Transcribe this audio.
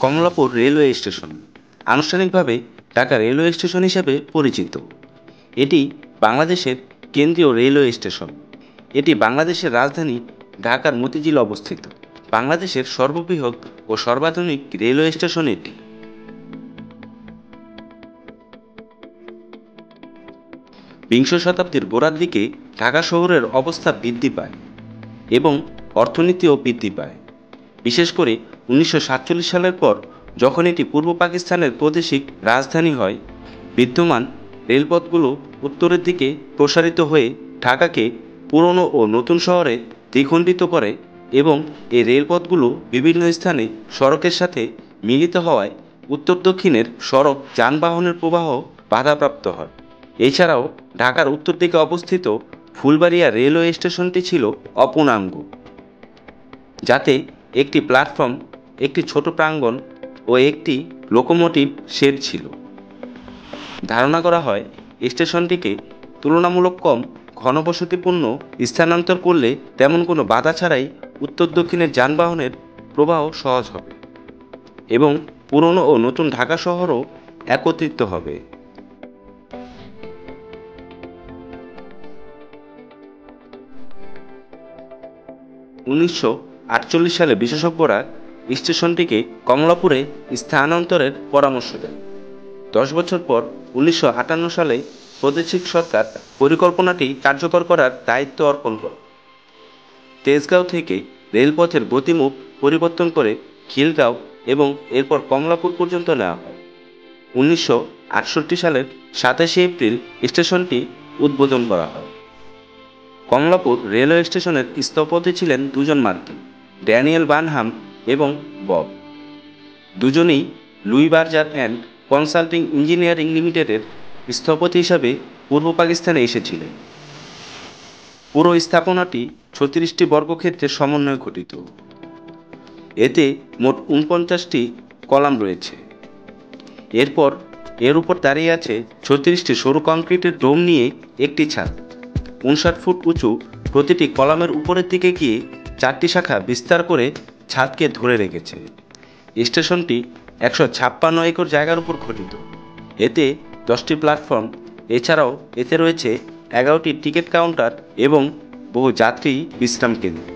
Kamalapur railway station আনুষ্ঠানিকভাবে Dhaka railway station হিসেবে পরিচিত। এটি বাংলাদেশের কেন্দ্রীয় রেলওয়ে স্টেশন। এটি বাংলাদেশের রাজধানী ঢাকার মতিঝিলে অবস্থিত। বাংলাদেশের সর্ববৃহৎ ও সর্বাধুনিক রেলওয়ে স্টেশন এটি। বিংশ শতাব্দীর গোড়ার দিকে ঢাকা শহরের অবস্থা বৃদ্ধি পায় এবং অর্থনীতিও বৃদ্ধি পায়। বিশেষ করে 1947 সালের পর যখন এটি পূর্ব পাকিস্তানের প্রাদেশিক রাজধানী হয়, বিদ্যমান রেলপথগুলো উত্তরের দিকে প্রসারিত হয়ে ঢাকাকে পুরনো ও নতুন শহরে দ্বিখণ্ডিত করে এবং এই রেলপথগুলো বিভিন্ন স্থানে সড়কের সাথে মিলিত হওয়ায় উত্তর দক্ষিণের সড়ক যানবাহনের প্রবাহ বাধাপ্রাপ্ত হয়। এছাড়াও ঢাকার উত্তর দিকে অবস্থিত ফুলবাড়িয়া রেলওয়ে স্টেশনটি ছিল অপূর্ণাঙ্গ, যাতে একটি প্ল্যাটফর্ম, একটি ছোট প্রাঙ্গণ ও একটি লোকোমোটিভ শেড ছিল। ধারণা করা হয় স্টেশনটিকে তুলনামূলক কম ঘনবসতিপূর্ণ স্থানান্তর করলে তেমন কোনো বাধা ছাড়াই উত্তর দক্ষিণের যানবাহনের প্রবাহ সহজ হবে এবং পুরনো ও নতুন ঢাকা শহরও একত্রিত হবে। 1948 সালে বিশেষজ্ঞরা স্টেশনটিকে কমলাপুরে স্থানান্তরের পরামর্শ দেন। 10 বছর পর 1958 সালে প্রাদেশিক সরকার পরিকল্পনাটি কার্যকর করার দায়িত্ব অর্পণ করে। তেজগাঁও থেকে রেলপথের গতিমুখ পরিবর্তন করে খিলগাঁও এবং এরপর কমলাপুর পর্যন্ত নেওয়া হয়। 1968 সালের 27 এপ্রিল স্টেশনটি উদ্বোধন করা হয়। কমলাপুর রেলওয়ে স্টেশনের স্থপতি ছিলেন দুজন মার্কিন, ড্যানিয়েল বানহাম এবং বব। দুজনেই Louis Berger and consulting engineering লিমিটেডের স্থপতি হিসাবে পূর্ব পাকিস্তানে এসেছিলেন। পুরো স্থাপনাটি 36টি বর্গক্ষেত্রের সমন্বয়ে গঠিত। এতে মোট 49টি কলাম রয়েছে। এরপর এর উপর দাঁড়িয়ে আছে 36টি সরু কংক্রিটের ডোম নিয়ে একটি ছাদ। 59 ফুট উঁচু প্রতিটি কলামের উপরের দিকে গিয়ে 4টি শাখা বিস্তার করে ছাদকে ধরে রেখেছে। স্টেশনটি 156 একর জায়গার উপর গঠিত। এতে 10টি প্ল্যাটফর্ম, এছাড়াও এতে রয়েছে 11টি টিকিট কাউন্টার এবং বহু যাত্রী বিশ্রাম কেন্দ্র।